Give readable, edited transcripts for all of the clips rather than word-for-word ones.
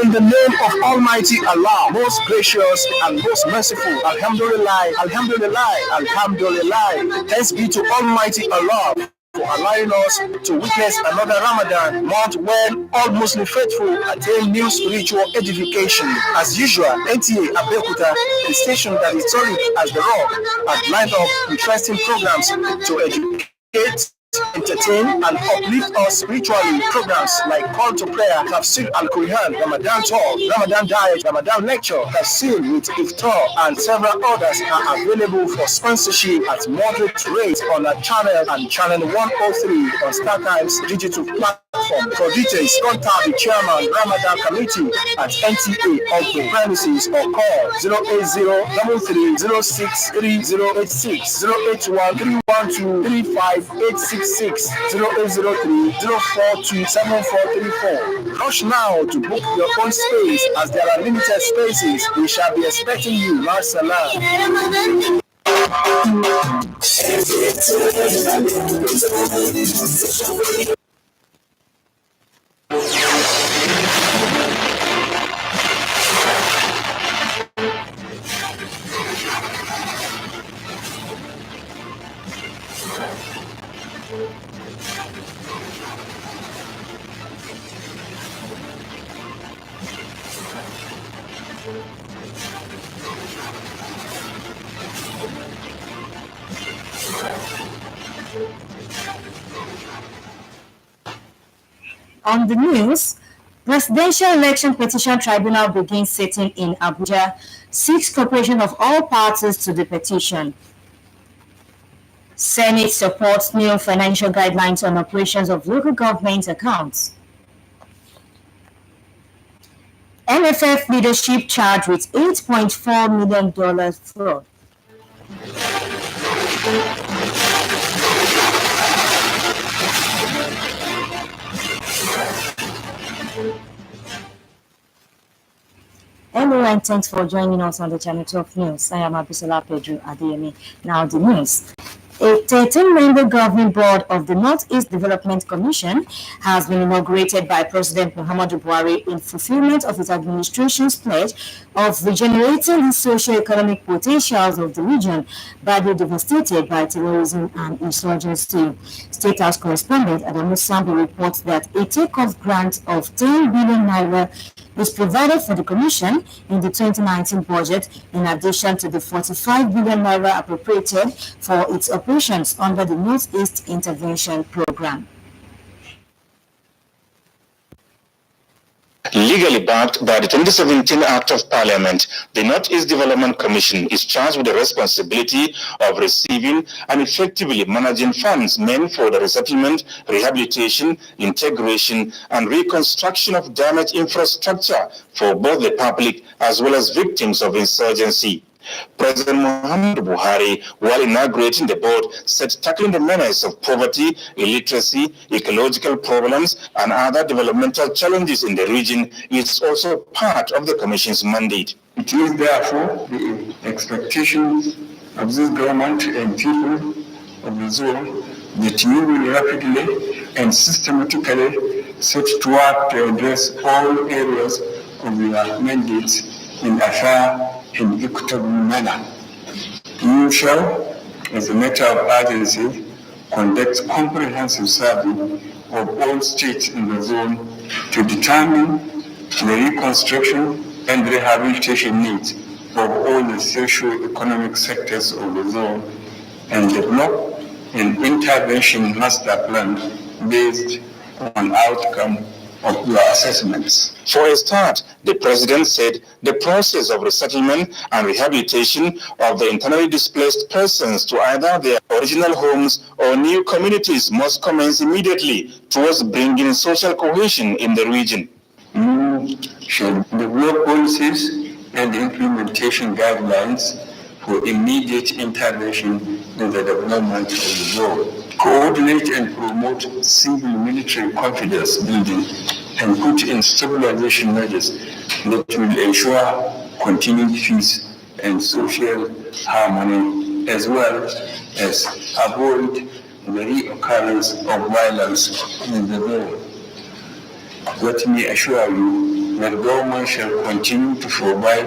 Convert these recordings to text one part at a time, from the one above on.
In the name of Almighty Allah, most gracious and most merciful, Alhamdulillah, Alhamdulillah, Alhamdulillah. Thanks be to Almighty Allah for allowing us to witness another Ramadan month when all Muslim faithful attain new spiritual edification. As usual, Nta Abeokuta, the station that is solid as the rock, has lined up interesting programs to educate, entertain, and uplift us spiritually. Programs like Call to Prayer, Tafsir Al-Quran, Ramadan Talk, Ramadan Diet, Ramadan Lecture, Tafsir with Iftar, and several others are available for sponsorship at moderate rates on our channel and channel 103 on StarTimes digital platform. For details, contact the chairman Ramadan Committee at NTA of the premises or call 080-3306-3086, 081-312-35866, 0803-042-7434. Rush now to book your own space as there are limited spaces. We shall be expecting you. Marsalam. On the news, Presidential Election Petition Tribunal begins sitting in Abuja, seeks cooperation of all parties to the petition. Senate supports new financial guidelines on operations of local government accounts. NFF leadership charged with $8.4 million fraud. Hello and thanks for joining us on the Channel 12 News. I am Abisola Pedro Adeyemi. Now the news. A 13-member governing board of the Northeast Development Commission has been inaugurated by President Muhammadu Buhari in fulfillment of his administration's pledge of regenerating the socio-economic potentials of the region badly devastated by terrorism and insurgency. State House correspondent Adamu Sambu reports that a take-off grant of 10 billion naira is provided for the Commission in the 2019 budget, in addition to the 45 billion naira appropriated for its operations under the Northeast Intervention Program. Legally backed by the 2017 Act of Parliament, the Northeast Development Commission is charged with the responsibility of receiving and effectively managing funds meant for the resettlement, rehabilitation, integration, and reconstruction of damaged infrastructure for both the public as well as victims of insurgency. President Muhammadu Buhari, while inaugurating the board, said tackling the menace of poverty, illiteracy, ecological problems, and other developmental challenges in the region is also part of the Commission's mandate. It is therefore the expectations of this government and people of the zone that you will rapidly and systematically set to work to address all areas of your mandates in a fair and equitable manner. You shall, as a matter of urgency, conduct comprehensive survey of all states in the zone to determine the reconstruction and rehabilitation needs of all the socio-economic sectors of the zone and develop an intervention master plan based on outcome of your assessments. For a start, the President said the process of resettlement and rehabilitation of the internally displaced persons to either their original homes or new communities must commence immediately towards bringing social cohesion in the region. You should develop policies and implementation guidelines for immediate intervention in the development of the zone. Coordinate and promote civil-military confidence building and put in stabilization measures that will ensure continued peace and social harmony, as well as avoid the reoccurrence of violence in the zone. Let me assure you that the government shall continue to provide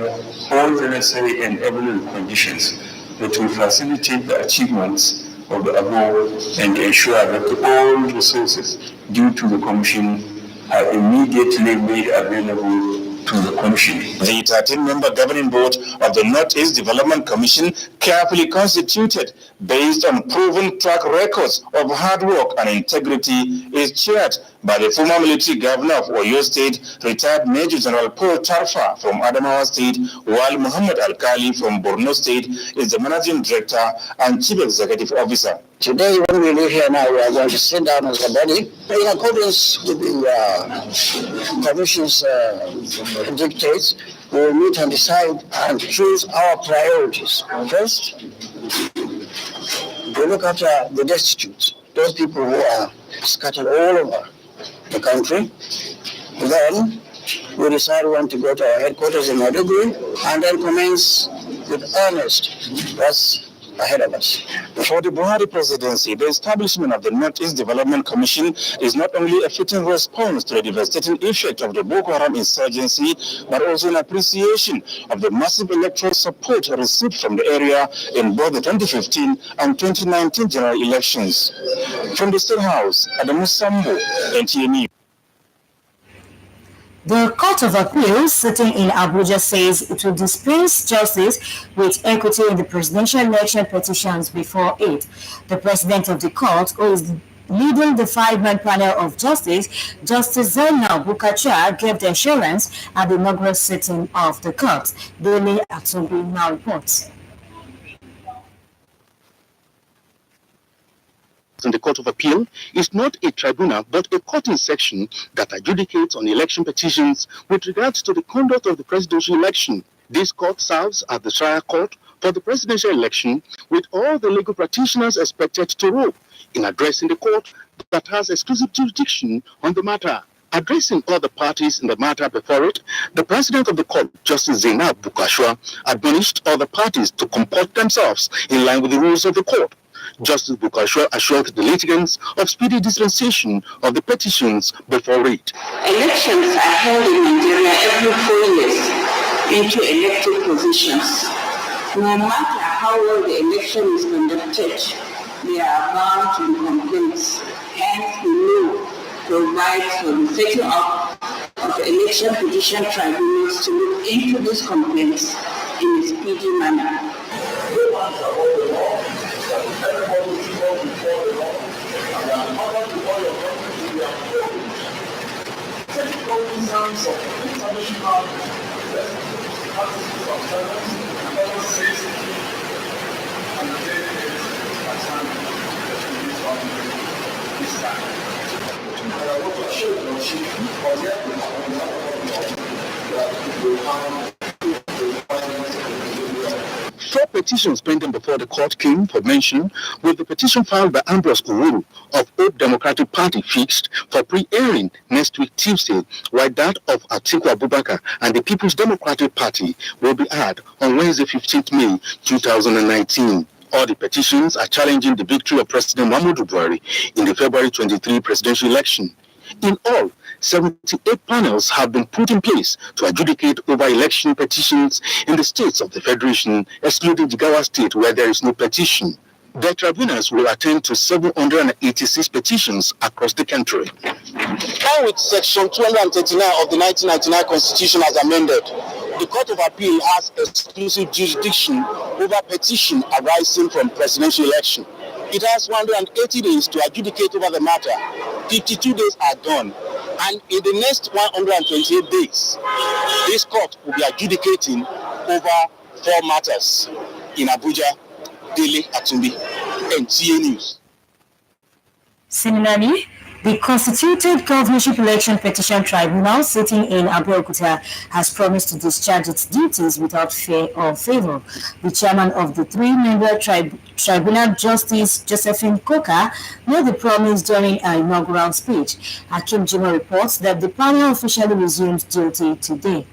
all the necessary and evident conditions that will facilitate the achievements of the above and ensure that all resources due to the Commission are immediately made available to the Commission. The 13-member governing board of the Northeast Development Commission, carefully constituted based on proven track records of hard work and integrity, is chaired by the former military governor of Oyo State, retired Major General Paul Tarfa from Adamawa State, while Muhammad Alkali from Borno State is the managing director and chief executive officer. Today, when we live here now, we are going to sit down as a body in accordance with the Commission's dictates. We will meet and decide and choose our priorities. First, we look after the destitute, those people who are scattered all over the country. Then we decide when to go to our headquarters in Maiduguri and then commence with earnest. That's ahead of us. For the Buhari presidency, the establishment of the Northeast Development Commission is not only a fitting response to the devastating effect of the Boko Haram insurgency, but also an appreciation of the massive electoral support received from the area in both the 2015 and 2019 general elections. From the State House, Adamu Sambo, Nta News. The Court of Appeal sitting in Abuja says it will dispense justice with equity in the presidential election petitions before it. The president of the court, who is leading the five-man panel of justice, Justice Nta Abeokuta, gave the assurance at the inaugural sitting of the court. Nta Abeokuta now reports. In the Court of Appeal is not a tribunal but a court in section that adjudicates on election petitions with regards to the conduct of the presidential election. This court serves as the trial court for the presidential election, with all the legal practitioners expected to rule in addressing the court that has exclusive jurisdiction on the matter. Addressing all the parties in the matter before it, the president of the court, Justice Nta Abeokuta, admonished all the parties to comport themselves in line with the rules of the court. Justice Abeokuta assured the litigants of speedy dispensation of the petitions before it. Elections are held in Nigeria every 4 years into elected positions. No matter how well the election is conducted, there are bound to be complaints. Hence, the law provides for the setting up of election petition tribunals to look into these complaints in a speedy manner. Four petitions pending before the court came for mention, with the petition filed by Ambrose Owuru of Hope Democratic Party fixed for pre-airing next week Tuesday, while that of Atiku Abubakar and the People's Democratic Party will be heard on Wednesday, 15th May 2019. All the petitions are challenging the victory of President Muhammadu Buhari in the February 23 presidential election. In all, 78 panels have been put in place to adjudicate over election petitions in the states of the Federation, excluding Jigawa State, where there is no petition. The tribunals will attend to 786 petitions across the country. Now with Section 239 of the 1999 Constitution as amended, the Court of Appeal has exclusive jurisdiction over petition arising from presidential election. It has 180 days to adjudicate over the matter. 52 days are done. And in the next 128 days, this court will be adjudicating over 4 matters in Abuja. Dele Atumbi, Nta News. Similarly, the constituted governorship election petition tribunal sitting in Abeokuta has promised to discharge its duties without fear or favor. The chairman of the 3-member tribunal, Justice Josephine Coker, made the promise during her inaugural speech. Hakim Jimo reports that the panel officially resumes duty today.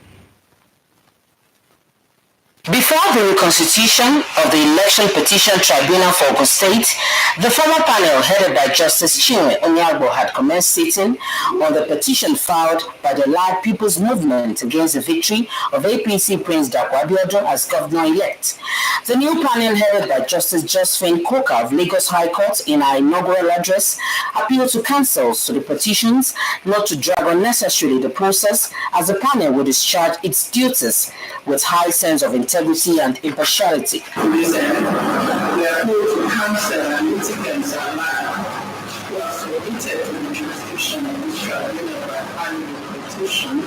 Before the reconstitution of the Election Petition Tribunal for Ogun State, the former panel headed by Justice Chinwe Onyagbo had commenced sitting on the petition filed by the Allied People's Movement against the victory of APC Prince Nta Abeokuta as governor-elect. The new panel headed by Justice Josephine Coker of Lagos High Court in her inaugural address appealed to counsels to the petitions not to drag unnecessarily the process, as the panel will discharge its duties with high sense of integrity and impartiality. We are told to counsel and litigants alike who are submitted to the jurisdiction of this tribunal by annual petitions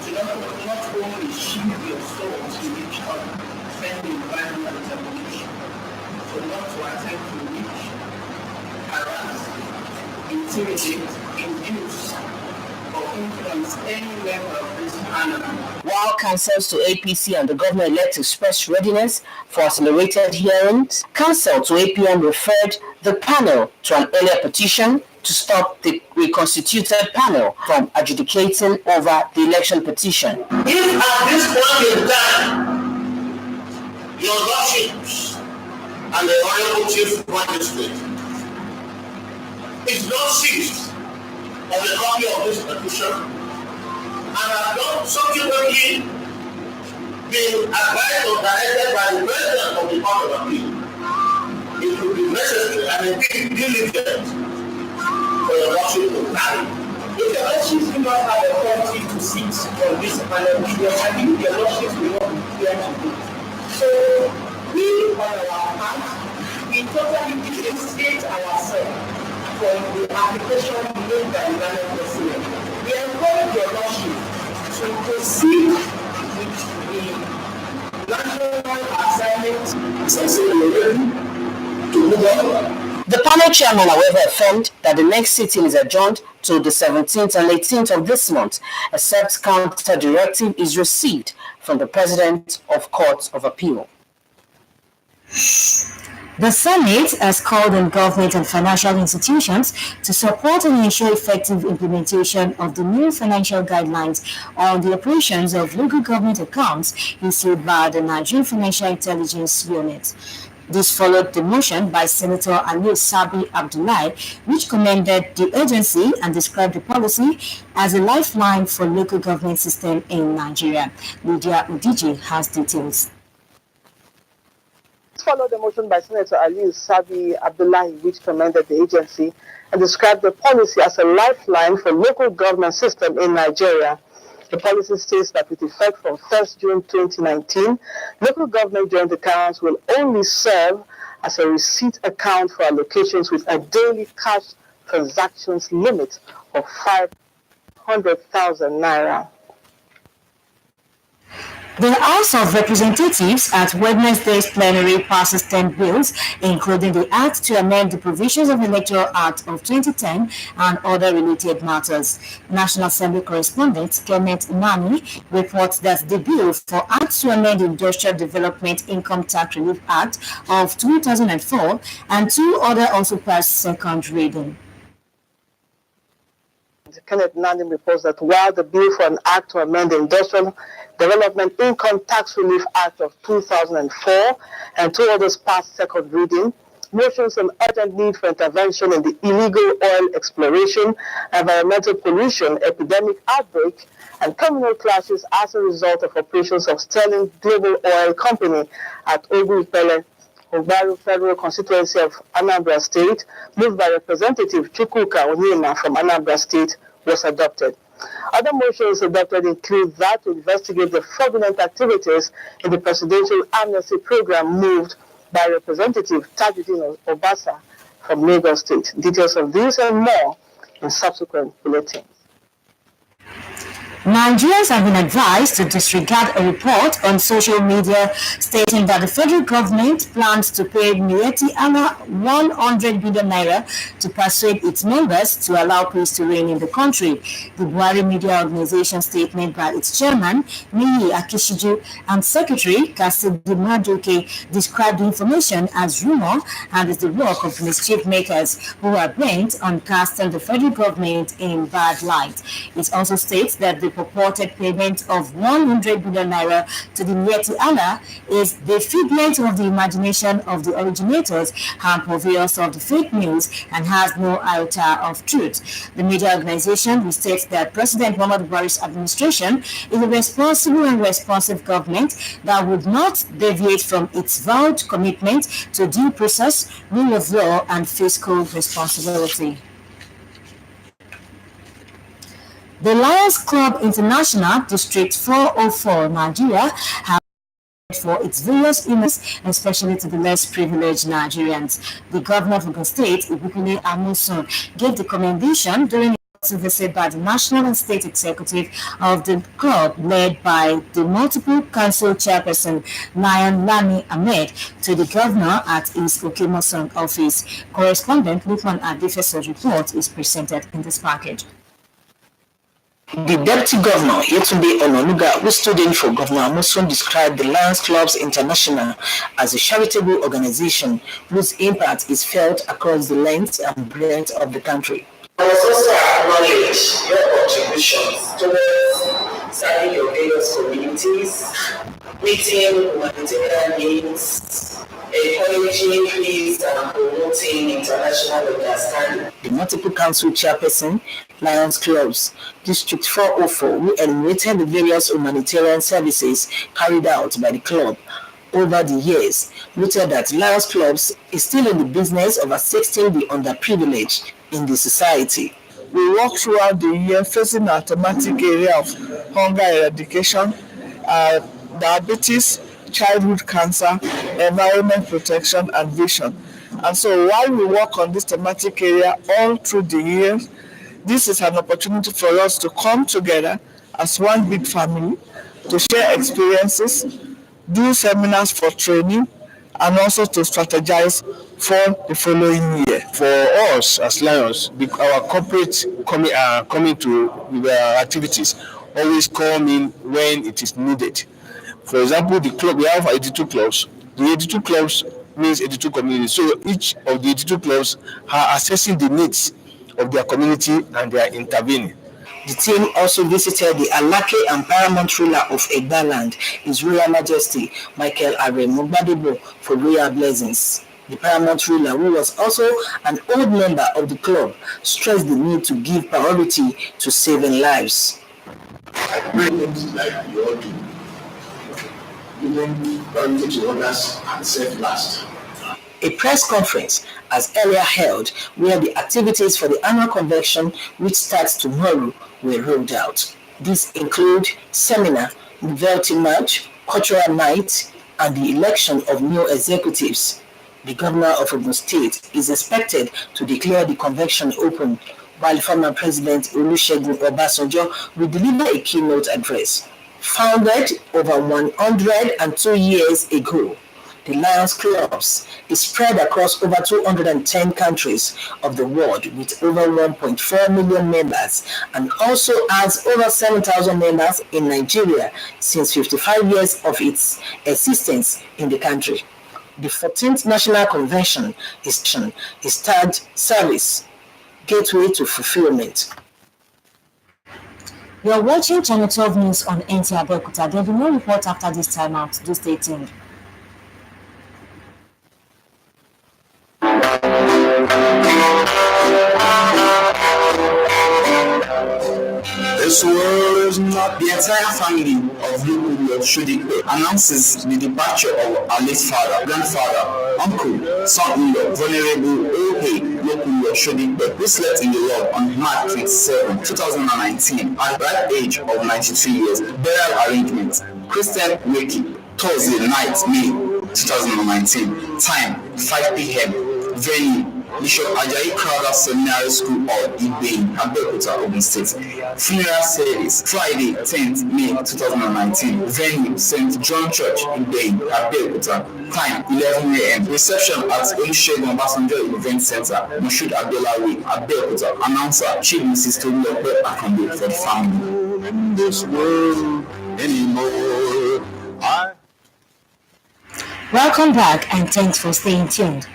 to not only shield your souls with each other, pending final determination, so not to attempt to reach, harass, intimidate, induce, or influence any member of this panel. While counsels to APC and the governor-elect expressed readiness for accelerated hearings, counsel to APM referred the panel to an earlier petition to stop the reconstituted panel from adjudicating over the election petition. If at this point in time, your lordships and the Honorable Chief Magistrate is not seized of the copy of this petition and have not subsequently been advised or directed by the President of the Court of Appeal, it will be necessary and indeed diligent for your lordship to carry. If your lordships do not have authority to sit on this panel, I think your lordships will not be here to do. So we on our part, we totally disassociate ourselves from the application made by the Ghana President. We encourage your lordship to proceed with the national assignment to move on. The panel chairman, however, affirmed that the next sitting is adjourned to the 17th and 18th of this month, except counter directive is received from the President of Court of Appeal. The Senate has called on government and financial institutions to support and ensure effective implementation of the new financial guidelines on the operations of local government accounts issued by the Nigerian Financial Intelligence Unit. This followed the motion by Senator Nta Abdullahi, which commended the agency and described the policy as a lifeline for local government system in Nigeria. Lydia Udiji has details. Followed the motion by Senator Nta Abdullahi, which commended the agency and described the policy as a lifeline for local government system in Nigeria. The policy states that with effect from 1st June 2019, local government joint accounts will only serve as a receipt account for allocations with a daily cash transactions limit of 500,000 naira. The House of Representatives at Wednesday's plenary passes 10 bills, including the Act to amend the provisions of the Electoral Act of 2010 and other related matters. National Assembly correspondent Kenneth Nani reports that the bill for Act to amend the Industrial Development Income Tax Relief Act of 2004 and two other also passed second reading. Kenneth Nani reports that while the bill for an act to amend the Industrial Development Income Tax Relief Act of 2004 and two others passed second reading, motions on urgent need for intervention in the illegal oil exploration, environmental pollution, epidemic outbreak, and communal clashes as a result of operations of Sterling Global Oil Company at Ogu-Ipele, Ogbaru Federal Constituency of Anambra State, moved by Representative Chukwuka Onyema from Anambra State, was adopted. Other motions adopted include that to investigate the fraudulent activities in the Presidential Amnesty Program, moved by Representative Tajuddin Obasa from Lagos State. Details of this and more in subsequent bulletins. Nigerians have been advised to disregard a report on social media stating that the federal government plans to pay Miyetti Allah 100 billion naira to persuade its members to allow peace to reign in the country. The Buhari Media Organization statement by its chairman, Niyi Akishiju, and secretary, Kasidi Maduke, described the information as rumor and is the work of mischief makers who are bent on casting the federal government in bad light. It also states that the purported payment of 100 billion naira to the Nta Allah is the figment of the imagination of the originators and purveyors of the fake news and has no iota of truth. The media organization states that President Muhammadu Buhari's administration is a responsible and responsive government that would not deviate from its vowed commitment to due process, rule of law, and fiscal responsibility. The Lions Club International, District 404, Nigeria, have for its various illnesses, especially to the less privileged Nigerians. The governor of the state, Nta Abeokuta, gave the commendation during a visit by the national and state executive of the club, led by the multiple council chairperson Nta Ahmed, to the governor at his Okemosong office. Correspondent Lukman Adefeso's report is presented in this package. The Deputy Governor, Yetunde Onanuga, who stood in for Governor Amosun, described the Lions Clubs International as a charitable organization whose impact is felt across the length and breadth of the country. I must also acknowledge your contributions towards serving your various communities, meeting humanitarian needs, encouraging peace and promoting international understanding. The multiple council chairperson, Lions Clubs, District 404, who enumerated the various humanitarian services carried out by the club over the years, noted that Lions Clubs is still in the business of assisting the underprivileged in the society. We work throughout the year facing our thematic area of hunger eradication, diabetes, childhood cancer, environment protection, and vision. And so while we work on this thematic area all through the year, this is an opportunity for us to come together as one big family to share experiences, do seminars for training, and also to strategize for the following year. For us as Lions, our corporate coming to their activities always come in when it is needed. For example, the club, we have 82 clubs. The 82 clubs means 82 communities. So each of the 82 clubs are assessing the needs of their community and they are intervening. The team also visited the Alake and paramount ruler of Egbaland, His Royal Majesty Michael Aremu Gbadebo, for royal blessings. The paramount ruler, who was also an old member of the club, stressed the need to give priority to saving lives. I pray like you all do, giving priority to others and self last. A press conference as earlier held where the activities for the annual convention, which starts tomorrow, were rolled out. These include seminar, novelty march, cultural night, and the election of new executives. The governor of Ogun State is expected to declare the convention open, while former President Olusegun Obasanjo will deliver a keynote address. Founded over 102 years ago, the Lions Clubs is spread across over 210 countries of the world with over 1.4 million members, and also has over 7,000 members in Nigeria since 55 years of its existence in the country. The 14th National Convention is tagged Service, Gateway to Fulfillment. You are watching Channel 12 News on Nta Abeokuta. There will be no report after this time out. Do stay tuned. This world is not the entire family of Lukuyo Shudipe announces the departure of our late father, grandfather, uncle, son-in-law, venerable Ohe Lukuyo Shudipe, who slept in the Lord on March 27, 2019, at the ripe age of 92 years. Burial arrangement: Christian Wiki, Thursday night, May 2019. Time 5 p.m. Venue: Bishop Ajayi Crowder Seminary School of Ibeyin, Abeokuta, Ogun State. Funeral service: Friday 10th May 2019. Venue: St. John Church, Ibeyin, Abeokuta. Time 11 a.m. Reception at Olusegun Obasanjo Event Center, Moshood Abiola Way, Abeokuta. Announcer: Chief Mrs. Tolulope Akambe for the family. In this world anymore. Welcome back and thanks for staying tuned.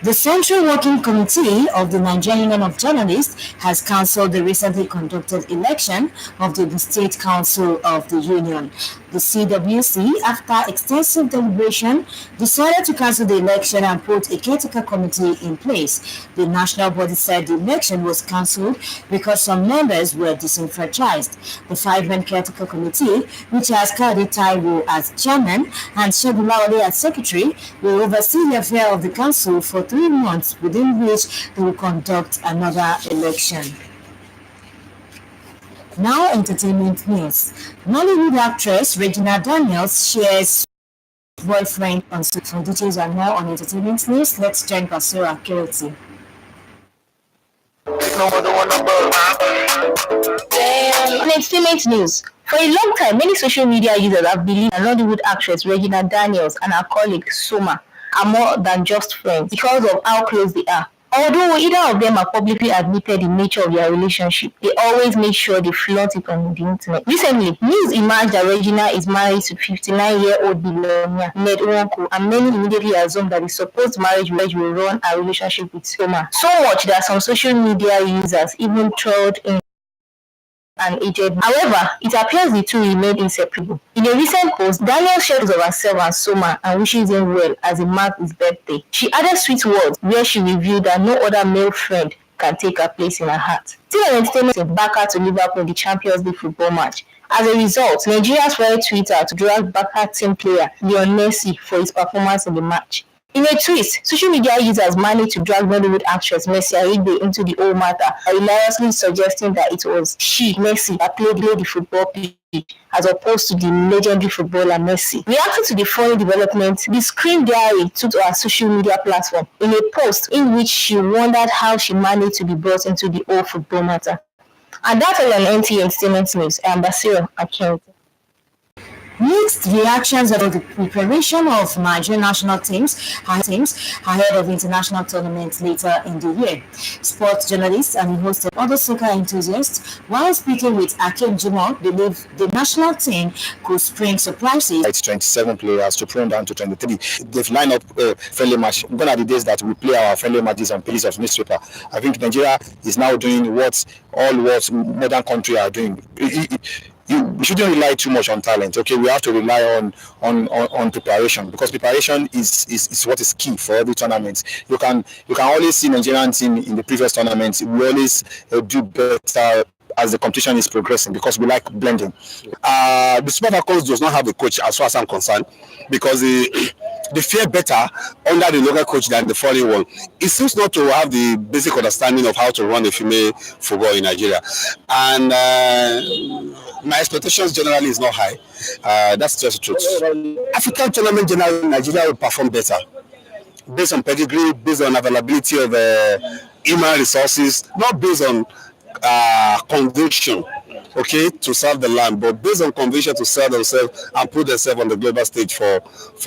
The Central Working Committee of the Nigerian Union of Journalists has cancelled the recently conducted election of the State Council of the Union. The CWC, after extensive deliberation, decided to cancel the election and put a caretaker committee in place. The national body said the election was cancelled because some members were disenfranchised. The five-man caretaker committee, which has Kade Taiwo as chairman and Segun Lawale as secretary, will oversee the affair of the council for 3 months, within which they will conduct another election. Now, entertainment news. Nollywood actress Regina Daniels shares boyfriend on social details and more on entertainment news. Let's join Basura Kiriti. On entertainment news. For a long time, many social media users have believed that Nollywood actress Regina Daniels and her colleague Soma are more than just friends because of how close they are. Although either of them are publicly admitted the nature of their relationship, they always make sure they flaunt it on the internet. Recently, news emerged that Regina is married to 59-year-old billionaire Ned Nwoko, and many immediately assumed that the supposed marriage will run her relationship with Soma. So much that some social media users even trolled in and aged. However, it appears the two remain inseparable. In a recent post, Daniel shared photos of herself and Soma and wishes him well as he marked his birthday. She added sweet words where she revealed that no other male friend can take her place in her heart. Still on entertainment, Barca to Liverpool in the Champions League football match. As a result, Nigeria's flooded Twitter to drag Barca team player Lionel Messi for his performance in the match. In a twist, social media users managed to drag Nollywood actress Mercy Aigbe into the whole matter, hilariously suggesting that it was she, Mercy, that played the football pitch as opposed to the legendary footballer Messi. Reacting to the funny development, the Screen Diary took to her social media platform in a post in which she wondered how she managed to be brought into the whole football matter. And that's all on NTA Entertainment News. I am Basira Akinti. Mixed reactions about the preparation of Nigerian national teams ahead of international tournaments later in the year. Sports journalists and the host of other soccer enthusiasts, while speaking with Akim Jimoh, believe the national team could spring surprises. It's 27 players to prune down to 23. They've lined up friendly matches. Gone are the days that we play our friendly matches on pages of newspaper. I think Nigeria is now doing what modern countries are doing. We shouldn't rely too much on talent. Okay, we have to rely on preparation, because preparation is what is key for every tournament. You can always see Nigerian team in the previous tournaments. We always do better as the competition is progressing, because we like blending. The Super Falcons does not have a coach, as far as I'm concerned, because they fare better under the local coach than the foreign one. It seems not to have the basic understanding of how to run a female football in Nigeria, and my expectations generally is not high. That's just the truth. African tournament generally, Nigeria will perform better based on pedigree, based on availability of human resources, not based on conviction, okay, to serve the land, but based on conviction to serve themselves and put themselves on the global stage for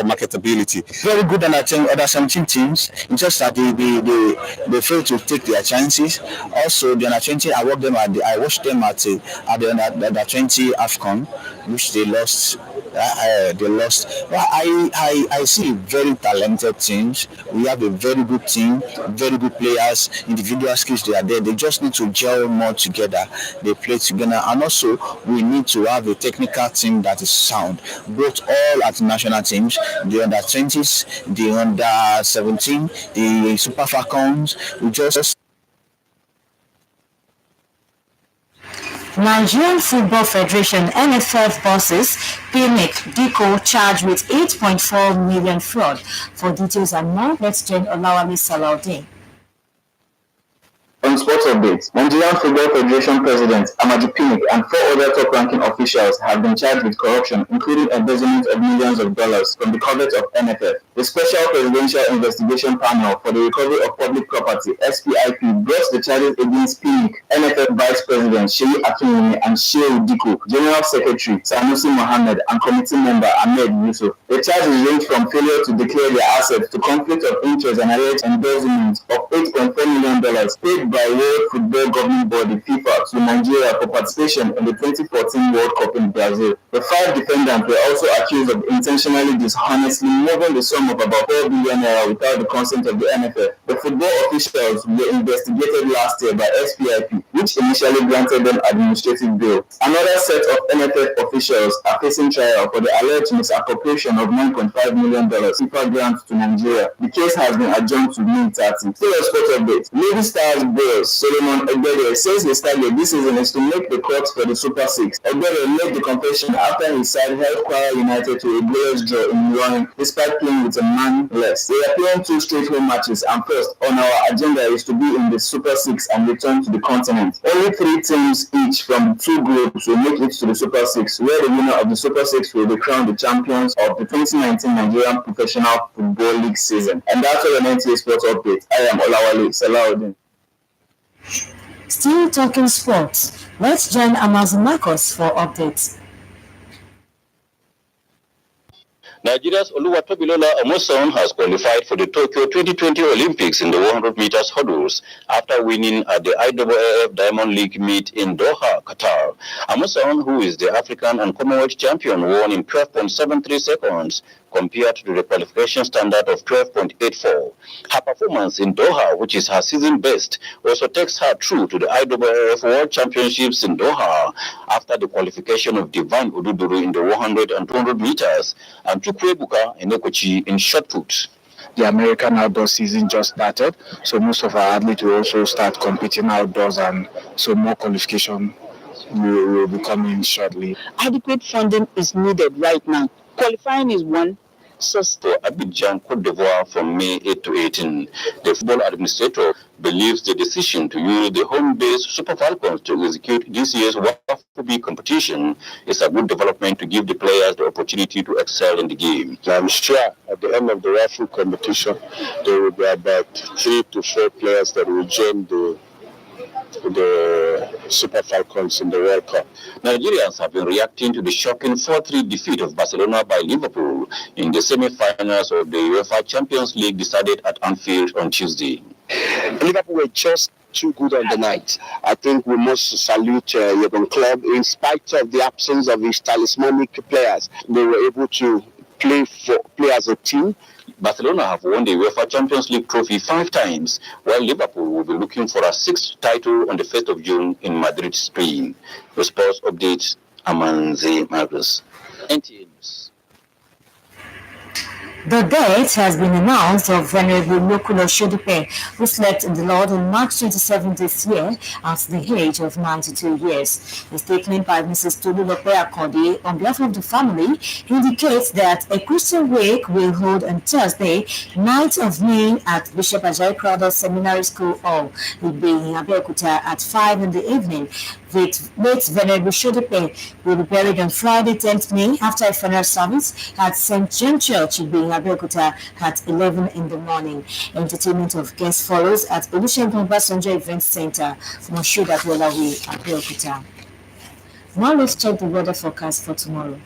marketability. Very good under other 17 teams, just that they fail to take their chances. Also, the under 20, I watched them at the under 20 AFCON, which they lost. Well, I see very talented teams. We have a very good team, very good players, individual skills they are there. They just need to gel more together. They play together, and also we need to have a technical team that is sound, both all at national teams, the under 20s, the under 17, the Super Falcons. We just Nigerian Football Federation NFF bosses Paymek Diko charged with 8.4 million fraud. For details and more, let's join Olawale Salaudeen. On sports updates, Nigerian Football Federation President Amaju Pinnick and 4 other top-ranking officials have been charged with corruption, including embezzlement of millions of dollars from the covert of NFF. The Special Presidential Investigation Panel for the Recovery of Public Property (SPIP) brought the charges against Pinnick, NFF Vice President Sheyi Akinwumi, and Shehu Diko, General Secretary Sanusi Mohammed, and Committee Member Ahmed Yusuf. The charges range from failure to declare their assets to conflict of interest and alleged embezzlement of $8.4 million paid approved by World Football Governing Body FIFA to Nigeria for participation in the 2014 World Cup in Brazil. The 5 defendants were also accused of intentionally dishonestly moving the sum of about 4 billion naira without the consent of the NFF. The football officials were investigated last year by SPIP, which initially granted them administrative bail. Another set of NFF officials are facing trial for the alleged misappropriation of $9.5 million FIFA grant to Nigeria. The case has been adjourned to May 30. Still a sport update. Lady Stars boss Solomon Egbede says his target this season is to make the cut for the Super Six. Egbede made the confession after his side held Kwara United to a goalless draw in Ilorin despite playing with a man less. They are playing 2 straight home matches, and first on our agenda is to be in the Super Six and return to the continent. Only 3 teams each from the 2 groups will make it to the Super Six, where the winner of the Super Six will be crowned the champions of the 2019 Nigerian Professional Football League season. And that's all an NTA Sports update. I am Olawale Salahuddin. Still talking sports, let's join Amazon Marcos for updates. Nigeria's Oluwatobilola Amoson has qualified for the Tokyo 2020 Olympics in the 100 meters hurdles after winning at the IAAF Diamond League meet in Doha, Qatar. Amoson, who is the African and Commonwealth champion, won in 12.73 seconds compared to the qualification standard of 12.84. Her performance in Doha, which is her season best, also takes her through to the IAAF World Championships in Doha after the qualification of Divine Ududuru in the 100 and 200 meters and Chukwuebuka Enekochi in shot put. The American outdoor season just started, so most of our athletes will also start competing outdoors, and so more qualification will be coming shortly. Adequate funding is needed right now. Qualifying is one. For Abidjan, Cote d'Ivoire from May 8 to 18. The football administrator believes the decision to use the home-based Super Falcons to execute this year's WAFB competition is a good development to give the players the opportunity to excel in the game. I'm sure at the end of the WAFB competition, there will be about 3 to 4 players that will join the Super Falcons in the World Cup. Nigerians have been reacting to the shocking 4-3 defeat of Barcelona by Liverpool in the semi-finals of the UEFA Champions League decided at Anfield on Tuesday. Liverpool were just too good on the night. I think we must salute Jurgen Klopp. In spite of the absence of his talismanic players, they were able to play as a team. Barcelona have won the UEFA Champions League trophy 5 times, while Liverpool will be looking for a 6th title on the 1st of June in Madrid, Spain. The sports update, Amanze Marcus. NTA News. The date has been announced of Venerable Lokulo Shodipe, who slept in the Lord on March 27 this year at the age of 92 years. A statement by Mrs. Tolulope Akode on behalf of the family indicates that a Christian wake will hold on Thursday, 9th of May at Bishop Ajayi Crowther Seminary School Hall, in Nta Abeokuta at 5 in the evening. Late Venerable Shodipe will be buried on Friday, 10th May after a funeral service at St. John Church in Abeokuta at 11 in the morning. Entertainment of guests follows at Olusegun Obasanjo Event Center, Moshood Agbolawe, Abeokuta. Now let's check the weather forecast for tomorrow.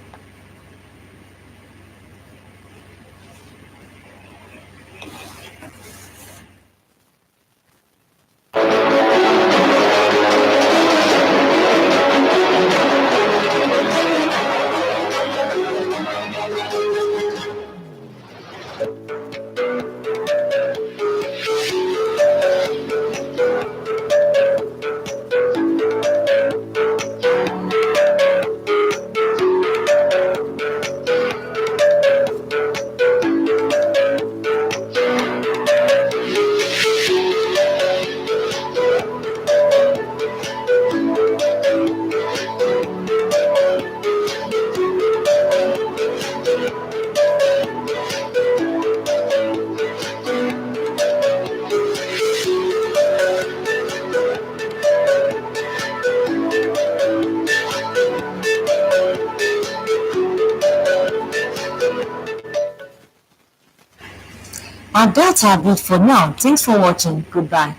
And that's our bit for now. Thanks for watching. Goodbye.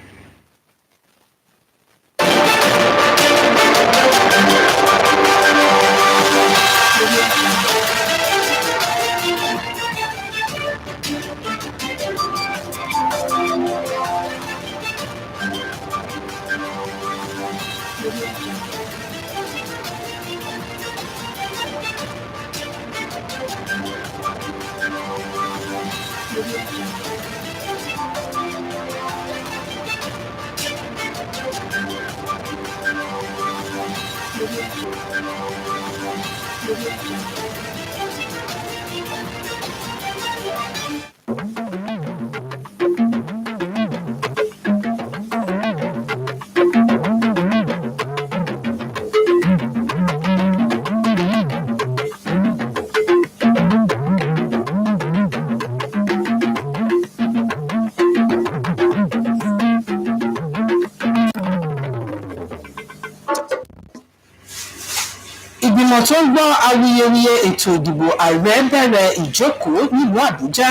Ìgbìmọ̀ tó ń gbọ́ awuyewuye ètò ìdìbò ààrẹ bẹ̀rẹ̀ ìjókòó nílùú Àbújá.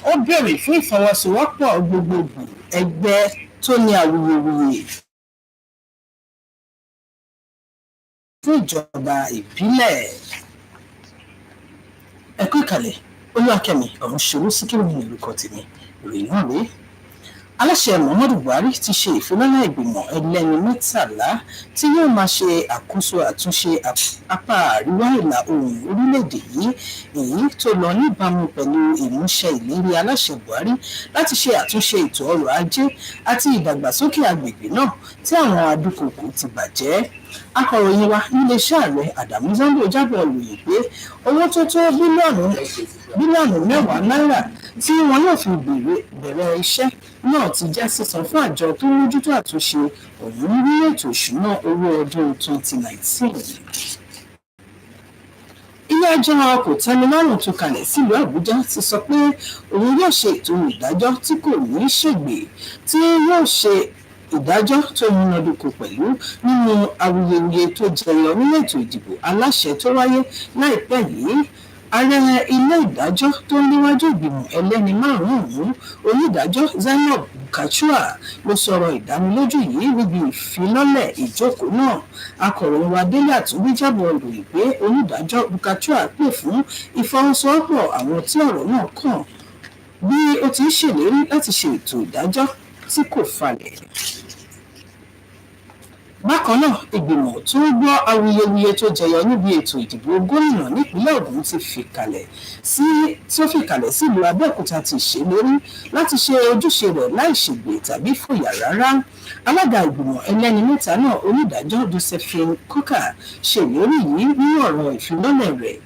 Ó béèrè fún ìfọwọ́sowọ́pọ̀ gbogbogbò ẹgbẹ́ tó ní awuyewuye fún ìjọba ìbílẹ̀. Ẹ kú ìkàlẹ̀, Olúwakẹ́mi Ọ̀rúnṣolú Síkírù ní orúkọ tèmi. Ìròyìn náà rèé. Aláṣẹ Muhammadu Buhari ti ṣe ìfilọ́lẹ̀ ìgbìmọ̀ ẹlẹ́ni 13 tí yóò máa ṣe àkóso àtúnṣe apá àríwá ìlà oòrùn orílẹ̀-èdè yìí, èyí tó lọ níbàámu pẹ̀lú ìmúṣẹ ìlérí aláṣẹ Buhari láti ṣe àtúnṣe ètò ọrọ̀ ajé àti ìdàgbàsókè agbègbè náà tí àwọn adúkòkò ti bàjẹ́. Akọ̀ròyìn wa níléeṣẹ́ ààrẹ Adamu Zambo jábọ̀ ròyìn pé owó tó tó bílíọ̀nù 10 náírà tí wọn yóò fi bẹ̀rẹ̀ iṣẹ́ náà ti jẹ́ sísan fún àjọ tó ń mójútó àtúnṣe ọ̀hún ní ètò ìṣúná owó ọdún 2019. Ilé-ẹjọ́ kòtẹ́milọ́rùn tó kalẹ̀ sílùú Àbújá ti sọ pé òun yóò ṣe ètò ìdájọ́ tí kò ní ṣègbè, tí yóò ṣe ìdájọ́ tó múnádóko pẹ̀lú nínú awuyewuye tó jẹyọ nínú ètò ìdìbò aláṣẹ tó wáyé láìpẹ́ yìí. Ààrẹ ilé ìdájọ́ tó ń léwájú ìgbìmọ̀ ẹlẹ́ni 5 onídàájọ́ Zainab Bukachua ló sọ̀rọ̀ ìdánilójú yìí níbi ìfilọ́lẹ̀ ìjókòó náà. Akọ̀ròyìn wa Délé Àtúnbí jábọ̀ ròyìn pé onídàájọ́ Bukachua pè fún ìfọwọ́sowọ́pọ̀ àwọn tí ọ̀rọ̀ náà kàn bí ó ti ń ṣèlérí láti ṣe ètò ìdájọ́ tí kò falẹ̀. Bákan náà, ìgbìmọ̀ tó ń gbọ́ awuyewuye tó jẹyọ níbi ètò ìdìbò gómìnà nípínlẹ̀ Ògùn ti fìkàlẹ̀ sílùú Abẹ́òkúta ti ṣèlérí láti ṣe ojúṣe rẹ̀ láì ṣègbè tàbí fòyà rárá. Alága ìgbìmọ̀ ẹlẹ́ni 3 náà, onídàájọ́ Josephine Coker, ṣèlérí yìí nínú ọ̀rọ̀ ìfilọ́lẹ̀ rẹ̀.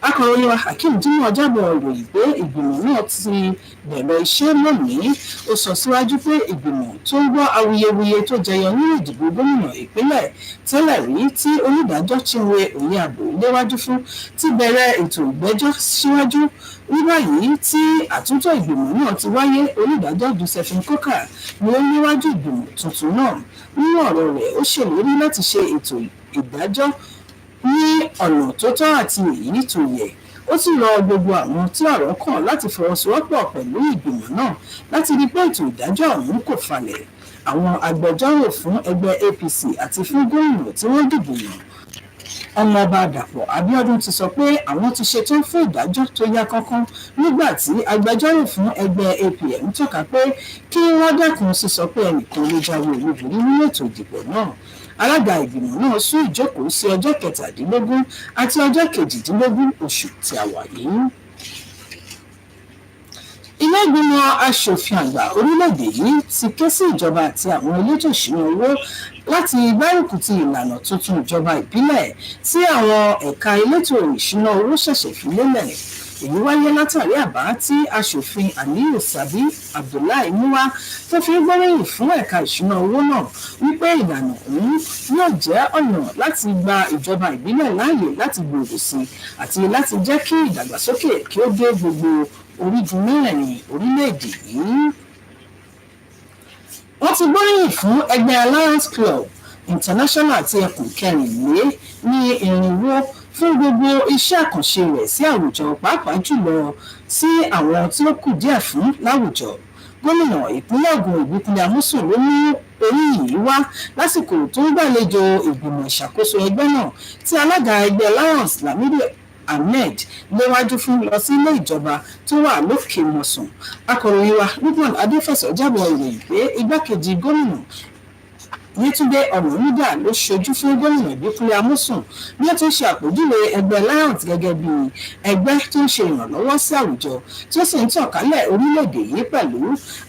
Akọ̀ròyìn wa Hakeem Jimoh jábọ̀ ròyìn pé ìgbìmọ̀ náà ti bẹ̀rẹ̀ iṣẹ́ lónìí. Ó sọ síwájú pé ìgbìmọ̀ tó ń gbọ́ awuyewuye tó jẹyọ nínú ìdìbò gómìnà ìpínlẹ̀ tẹ́lẹ̀ rí tí onídàájọ́ Chinwe Onyeabo léwájú fún ti bẹ̀rẹ̀ ètò ìgbẹ́jọ́ síwájú. Ní báyìí tí àtúntò ìgbìmọ̀ náà ti wáyé, onídàájọ́ Josephine Coker ni ó léwájú ìgbìmọ̀ tuntun náà. Nínú ọ̀rọ̀ rẹ̀, ó ṣèlérí láti ṣe ètò ìdájọ́ ní ọ̀nà tó tọ́ àti èyí tó yẹ. Ó sì rọ gbogbo àwọn tí ọ̀rọ̀ kàn láti fọwọ́sowọ́pọ̀ pẹ̀lú ìgbìmọ̀ náà láti rí pé ètò ìdájọ́ ọ̀hún kò falẹ̀. Àwọn agbẹjọ́rò fún ẹgbẹ́ APC àti fún gómìnà tí wọ́n dìbò yàn, Ọmọọba Dàpọ̀ Abíọ́dún ti sọ pé àwọn ti ṣetán fún ìdájọ́ tó yá kánkán, nígbà tí agbẹjọ́rò fún ẹgbẹ́ APM tọ́ka pé kí wọ́n dẹ́kun sísọ pé ẹnìkan ló jáwé olúborí nínú ètò ìdìbò náà. Alága ìgbìmọ̀ náà sún ìjókòó sí ọjọ́ 17 àti ọjọ́ 18 oṣù tí a wà yìí. Ilé ìgbìmọ̀ aṣòfin àgbà orílẹ̀-èdè yìí ti ké sí ìjọba àti àwọn elétò ìṣúná owó láti gbárùkù ti ìlànà tuntun ìjọba ìbílẹ̀ tí àwọn ẹ̀ka elétò ìṣúná owó ṣẹ̀ṣẹ̀ fi lélẹ̀. Èyí wáyé látàrí àbá tí aṣòfin Aliyu Sabi Abdullahi mú wá tó fi gbóríyìn fún ẹ̀ka ìṣúná owó náà wípé ìlànà ọ̀hún yóò jẹ́ ọ̀nà láti gba ìjọba ìbílẹ̀ láàyè láti gbòòrò sí àti láti jẹ́ kí ìdàgbàsókè kí ó dé gbogbo orígun mẹ́rẹ̀ẹ̀rin orílẹ̀-èdè yìí. Wọ́n ti gbóríyìn fún ẹgbẹ́ Alliance Club International àti ẹkùn 4 ní irinwó fún gbogbo iṣẹ́ àkànṣe rẹ̀ sí àwùjọ, pàápàá jùlọ sí àwọn tí ó kù díẹ̀ fún láwùjọ. Gómìnà ìpínlẹ̀ Ògùn Ìbíkúnlé Amósùn ló mú orí yìí wá lásìkò tó ń gbàlejò ìgbìmọ̀ ìṣàkóso ẹgbẹ́ náà tí alága ẹgbẹ́ Alliance Lamidi Ahmed léwájú fún lọ sí ilé ìjọba tó wà lókè mọ̀sán. Akọ̀ròyìn wa Lukman Adéfẹ̀sọ jábọ̀ ìròyìn pé igbákejì gómìnà Yétúndé Ọ̀nànúgà ló ṣojú fún gómìnà Ìbíkúnlé Amósùn ní ó tún ṣe àpèjúwe ẹgbẹ́ Lions gẹ́gẹ́ bí ẹgbẹ́ tó ń ṣe ìrànlọ́wọ́ sí àwùjọ tí ó sì ń tàn kálẹ̀ orílẹ̀-èdè yìí pẹ̀lú.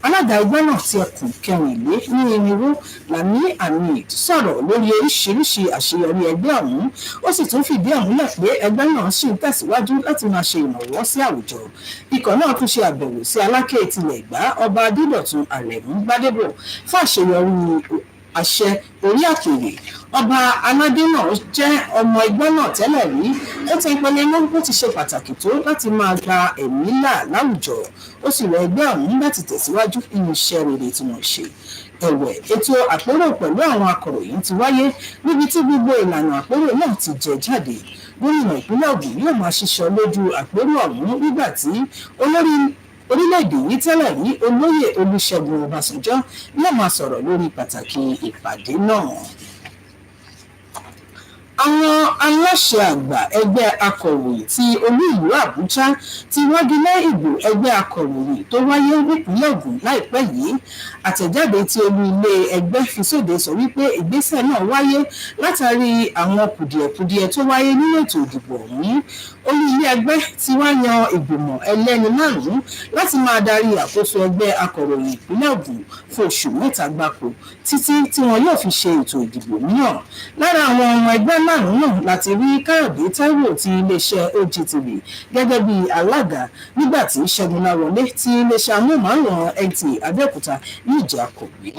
Alága ẹgbẹ́ náà ti ẹkùn kẹrìnlénírínwó Lami Hamid sọ̀rọ̀ lórí oríṣiríṣi àṣeyọrí ẹgbẹ́ ọ̀hún. Ó sì tún fìdí ẹ̀ múlẹ̀ pé ẹgbẹ́ náà ṣì ń tẹ̀síwájú láti máa ṣe ìrànwọ́ sí àwùjọ. Ikọ̀ náà tún ṣe àbẹ̀wò sí Aláké tilẹ̀ Ẹ̀gbá Ọba Adédọ̀tun Àrẹ̀mú Gbádébọ̀ fún àṣeyọrí àṣẹ orí àpèrè. Ọba aládé náà jẹ́ ọmọ ẹgbẹ́ náà tẹ́lẹ̀ rí. Ó ti pinnu mọ́ bó ti ṣe pàtàkì tó láti máa gba ẹ̀mí là láwùjọ. Ó sì rọ ẹgbẹ́ ọ̀hún láti tẹ̀síwájú nínú iṣẹ́ rere tí wọ́n ṣe. Ẹ̀wẹ̀, ètò àpérò pẹ̀lú àwọn akọ̀ròyìn ti wáyé níbi tí gbogbo ìlànà àpérò náà ti jẹ jáde. Gómìnà ìpínlẹ̀ Ògùn yóò máa ṣiṣọ́ lójú àpérò ọ̀hún nígbà tí olórí orílẹ̀-èdè yìí tẹ́lẹ̀ rí Olóyè Olúṣẹ́gun Ọbásanjọ́ yóò máa sọ̀rọ̀ lórí pàtàkì ìpàdé náà. Àwọn aláṣẹ àgbà ẹgbẹ́ akọ̀ròyìn ti olú ìlú Àbújá ti wágilé ìbò ẹgbẹ́ akọ̀ròyìn tó wáyé nípínlẹ̀ Ògùn láìpẹ́ yìí. Àtẹ̀jáde tí olú ilé ẹgbẹ́ fi sóde sọ wípé ìgbésẹ̀ náà wáyé látàrí àwọn kùdìẹ̀kudiẹ tó wáyé nínú ètò ìdìbò ọ̀hún. Olú ilé ẹgbẹ́ ti wá yan ìgbìmọ̀ ẹlẹ́ni 5 láti máa darí àkóso ẹgbẹ́ akọ̀ròyìn ìpínlẹ̀ Ògùn fún oṣù 3 gbáko títí tí wọn yóò fi ṣe ètò ìdìbò mìíràn. Lára àwọn ọmọ ẹgbẹ́ 5 náà láti rí Káyọ̀dé Táíwò ti iléeṣẹ́ OGTV gẹ́gẹ́ bí alága, nígbà tí Ṣẹ́gun Láwọlé ti iléeṣẹ́ amóhùnmáwòrán Nta Abeokuta yóò jẹ́ akọ̀wé.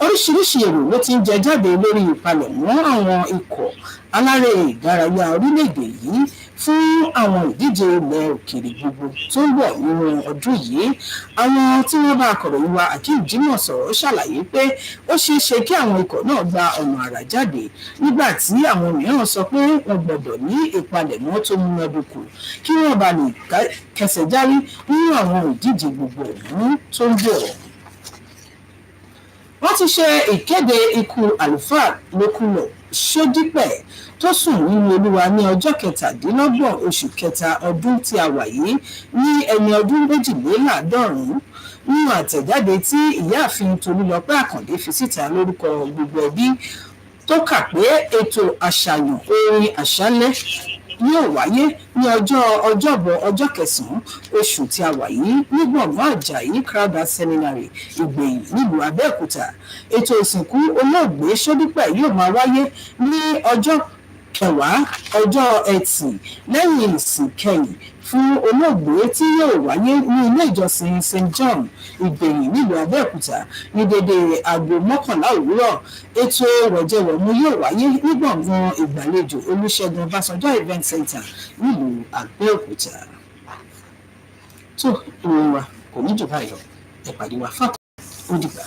Oríṣiríṣi èrò ló ti ń jẹ jáde lórí ìpalẹ̀mọ́ àwọn ikọ̀ alárè ìdárayá orílẹ̀-èdè yìí fún àwọn ìdíje ilẹ̀ òkèèrè gbogbo tó ń bọ̀ nínú ọdún yìí. Àwọn tí wọ́n bá akọ̀ròyìn wa Akeem Jimoh sọ̀rọ̀ ṣàlàyé pé ó ṣeé ṣe kí àwọn ikọ̀ náà gba ọ̀nà àrà jáde, nígbà tí àwọn mìíràn sọ pé wọ́n gbọ́dọ̀ ní ìpalẹ̀mọ́ tó múnádóko kí wọ́n bá lè kẹsẹ̀ járí nínú àwọn ìdíje gbogbo ọ̀hún tó ń bọ̀. Wọ́n ti ṣe ìkéde ikú àlùfáà Lókùlọ̀ Ṣódípẹ̀ tó sùn nínú Olúwa ní ọjọ́ 17 oṣù kẹta ọdún tí a wà yìí ní ẹni ọdún 92. Nínú àtẹ̀jáde tí ìyáàfin Tolúlọpẹ́ Àkàndé fi síta lórúkọ gbogbo ẹbí tó kà pé ètò àṣàyàn orin àṣálẹ́ yóò wáyé ní ọjọ́bọ̀ ọjọ́ 9 oṣù tí a wà yìí ní gbọ̀ngàn Àjàyí Crowther Seminary Ìgbẹ̀yìn nílùú Abẹ́òkúta. Ètò ìsìnkú olóògbé Ṣódípẹ̀ yóò máa wáyé ní ọjọ́ 10 ọjọ́ Ẹtì lẹ́yìn ìsìn kẹyìn fún olóògbé tí yóò wáyé ní ilé ìjọsìn St John Ìgbẹ̀yìn nílùú Abẹ́òkúta ní dédé aago 11 òwúrọ̀. Ètò wẹ̀jẹwẹ̀mu yóò wáyé ní gbọ̀ngàn ìgbàlejò Olúṣẹ́gun Ọbásanjọ́ Event Center nílùú Abẹ́òkúta. Tó ìròyìn wa kò ní jù báyìí lọ, ẹ pàdé wa fún ó dìgbà.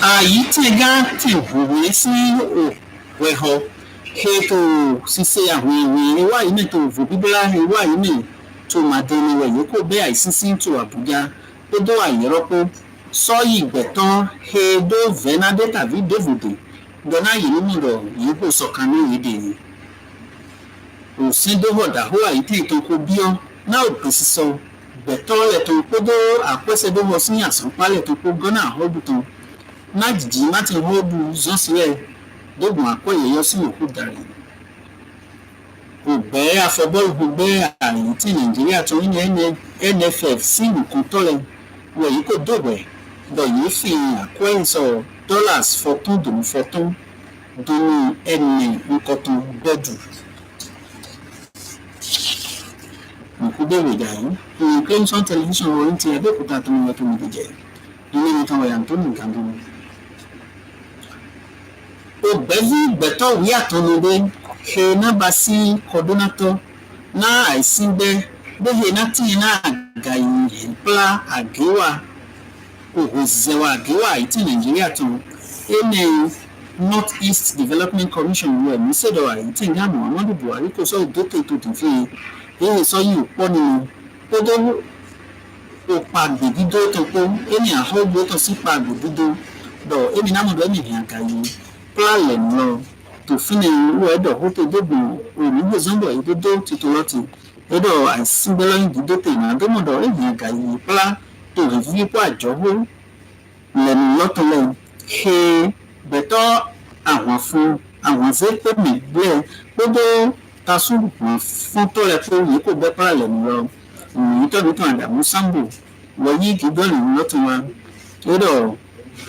Ayitega tivuwe si weho heto sise ahwe wa ime to vu bibla wa ime to madeni we yoko be aisisi to Abuja odo ayeropo so igbetan hedo venade tabi devode dona yi ni ro yiko sokanu yide ni o si do hoda ho aite to ko bio na o preciso beton le to podo apese do ho sin asan pale to ko gona hobuton Najiji láti hóòbù zọ́sílẹ̀ dógùn àpọ̀yẹ yọ sí òkú dàrí. Òbẹ́ afọbọ́ọ̀gbẹ́ àrùn tí Nàìjíríà tó ní NFF sí nǹkan tọ́lẹ̀ wọ̀nyí kò dògbẹ̀ bọ̀ yìí fi àkọ́yìnsọ̀ dollars fọ́tún dùnú ẹni nǹkan tó gbẹ́jù. nkúdèrè jàyí Clemson television orin ti Abẹ́òkúta tó ń yẹ tó ní jẹ ilé ní táwọn ẹ̀yà tó ní nǹkan tó ní. Ògbẹ́lí gbẹ̀tọ̀ wí àtọ́nudé ṣe náà sí kọ́dúnátọ́ náà àìsí bẹ́ bẹ́ẹ̀ náà tí náà àgàyè ìpla àgéwà òhòzẹ̀wà àgéwà àìtí Nàìjíríà tán ẹnẹ North East Development Commission wẹ̀ ní sẹ́dọ̀ àìtí ní àmọ́ Muhammadu Buhari kò sọ òdòtò ètò tòfin èyí sọ yìí pọ́ nínú kódó òpá gbèdúdó tó kó ẹni àhọ́gbó tó sí pa gbèdúdó dọ̀ ẹni námọ̀dọ̀ ẹni ìrìn àgàyè pláàlẹ̀ lọ tòfin ìwé ẹ̀dọ̀ ó tó dógbò ònígbò zọ́mbọ̀ ìdódó títò lọ́tì ẹ̀dọ̀ àìsíngbẹ́lọ́yìn dídó tè ní àdómọ̀dọ̀ ẹ̀yìn àgàyè plá tó rí fífipó àjọwó lẹ́nu lọ́tọ̀lẹ̀ ṣe bẹ̀tọ̀ àwọn fún àwọn zépèmí bẹ́ẹ̀ gbogbo tasún fún tó rẹ̀ pé òye kò bẹ́ pààlẹ̀ lọ ìròyìn tọ́gbìtàn Àdàmú Sambo wọ̀nyí gígbọ́nì lọ́tọ̀ wa ẹ̀dọ̀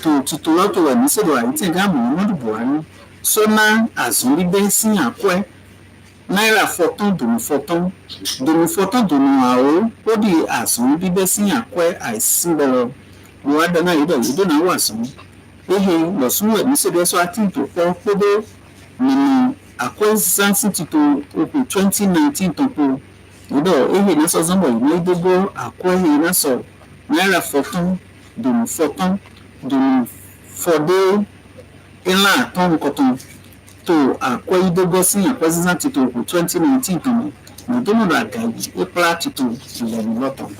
tó títò lọ́tọ̀ rẹ̀ ní sèdò àìtí gáàmù Muhammadu Buhari sọ́nà àzúrígbé sí àkọ́ náírà fọ́tán dòmí àwọ̀ ó di àzúrígbé sí àkọ́ àìsínbẹ̀rọ̀ buhari náà yìí náà wà sùn ehe lọ́sùnwẹ̀ ní sèdò ẹ̀sọ́ àti ìtòpọ̀ kódó nínú àkọ́ sánsì títò òkú 2019 tó kó ìdọ̀ ehe náà sọ zọ́mbọ̀ yìí ní gbogbo àkọ́ ehe náà sọ náírà fọ́tán dòmí fọ́dé ńlá àtọ́nù kọ̀tàn tó àkọ́ ìdógọ́ sí àkọ́ sísá títò òkú 2019 tó mọ̀ nìdómọ̀dọ̀ àgàyè ìpàlà títò ìlẹ̀nu lọ́tàn.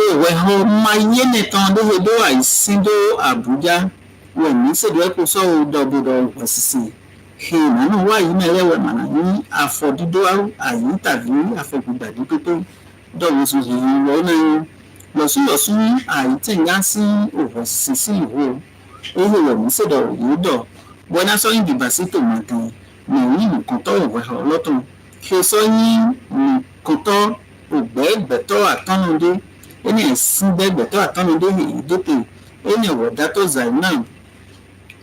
Òwẹ̀ hàn máa yé nìkan lóhedó àìsíndó Àbújá wẹ̀ ní sèdò ẹ̀kọ́ sọ́wọ́ dọ̀bọ̀dọ̀ òṣìṣì ìnáwó wáyé mẹ́rẹ̀wẹ̀ màná ní àfọ̀dídó àyè tàbí àfọ̀gbùgbàdì pípé dọ̀wọ́sọ ìrìn lọ náà lọ́sùlọ́sùn àìtẹ̀yà sí òṣìṣì sí ìwò ehe wẹ̀ ní sèdò yìí dọ̀ bọ́dá sọ́yìn dìbà sí tòmátì nìyí nìkan tọ́ òwẹ̀ hàn lọ́tàn ṣe sọ́yìn nìkan tọ́ ògbẹ́gbẹ̀tọ́ àtọ́nudé ẹni ẹ̀sìn gbẹ́gbẹ̀tọ́ àtọ́nudé èyí dókè ẹni ẹ̀wọ̀dátọ́ Zainab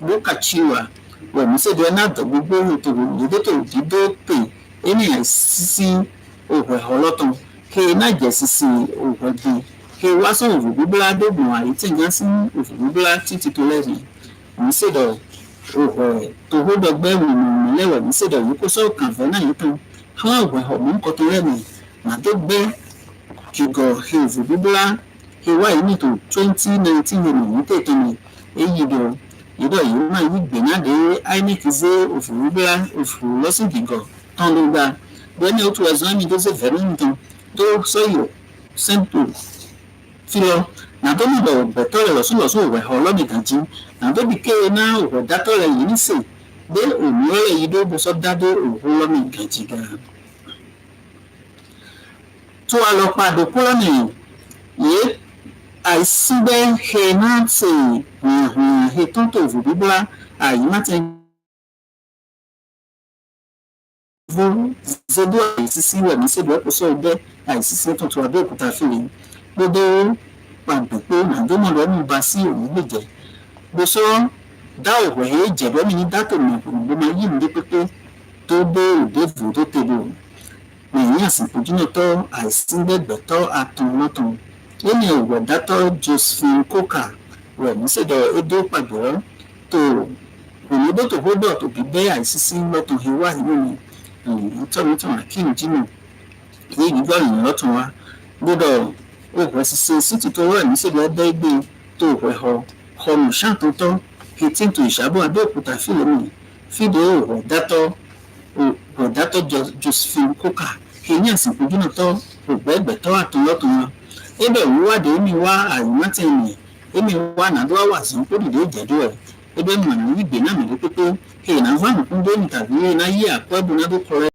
Bokachiwa wẹ̀ ní sèdò ẹ̀ náà dọ̀ gbogbo ètò ìdótò dídókè ẹni ẹ̀sísí òwẹ̀ hàn lọ́tàn kí ẹ náà jẹ́ sísí òwẹ̀ gbé kí ẹ wá sọ òwò gbígbélá dógùn àìtẹ̀yà sí òwò gbígbélá títí tó lẹ́yìn ní sèdò òwẹ̀ tó hó dọ̀gbẹ́ ìmọ̀lẹ́wẹ̀ ní sèdò yìí kó sọ kànfẹ́ náà yìí tán àwọn òwẹ̀ hàn mọ́ nǹkan tó rẹ̀mí màdógbẹ́ kìgọ̀ ìwò gbígbélá ìwà yìí nìtò 2019 ènìyàn tètè ní èyí dọ̀ ìdọ̀ yìí máa yí gbìyànjú INEC zé òfò gbígbélá òfò lọ́sìn gígọ̀ tán ló gbà bẹ́ẹ̀ ni ó tún ẹ̀sán mi tó ṣe fẹ́rẹ́ nìkan tó sọ́yọ̀ sẹ́ńtò fílọ nàdọ́mọ̀dọ̀ bẹ̀tọ́ rẹ̀ lọ́sùlọ́sùn òwẹ̀ ọlọ́mìdàjí nàdọ́bì kéwé náà òwẹ̀ dátọ́ rẹ̀ yìí nísè dé òmùọ́rẹ̀ yìí dó bọ́sọ́ dádé òwò lọ́mìdàjí gan. tó a lọ padà kúrò nìyí yìí àìsígbẹ́ he náà ṣe hùwàhùwà he tó tó òfò bíbélà àyè má ti zedo àìsísí wẹ̀ ní sèdò ẹ̀kọ́sọ́ ọgbẹ́ àìsísí tuntun Abẹ́òkúta fìlè gbogbo pàgbẹ́pẹ́ nàdọ́mọ̀dọ́ ní ba sí òun gbèjẹ́ gbèsò dá òwò ẹ̀ jẹ̀bọ́ mi ní dátò nàgbọ̀ngbọ̀n máa yí ìdí pépé tó dé òde vò tó tèbò lẹ́yìn àsìkò jìnnà tọ́ àìsíngbẹ́gbẹ́tọ́ àtúnlọ́tàn lẹ́yìn òwò dátọ́ Josephine Coker wẹ̀ ní sèdò edo pàgbẹ́ tó òyìnbó tó gbọ́dọ̀ tó bí bẹ́ẹ̀ àìsísí lọ́tàn ìwà ìlú mi tọ́mítàn akim jimoh èyí gbọ́ ìyìn lọ́tàn wa gbọ́dọ̀ òwò ṣiṣẹ́ sítì tó wà ní sèdò ẹgbẹ́ gbé tó òwò ọmọ ṣàtúntọ́ etí tó ìṣàbọ̀ Abẹ́òkúta fílẹ̀mù fídíò òwò dátọ́ Josephine Coker èyí àsìkò jùlọ tọ́ ògbẹ́gbẹ̀tọ́ àtúnlọ́tàn wa ẹbẹ̀ wíwádìí èmi wá àyùmọ́tẹ̀ ènìyàn èmi wá nàdúrà wà sí kó dìde ìjẹ́dọ̀ ẹ̀ ebe mwana wigbe na mere pepe he na vanu kundoni tàbí na yi akwa bu na do kore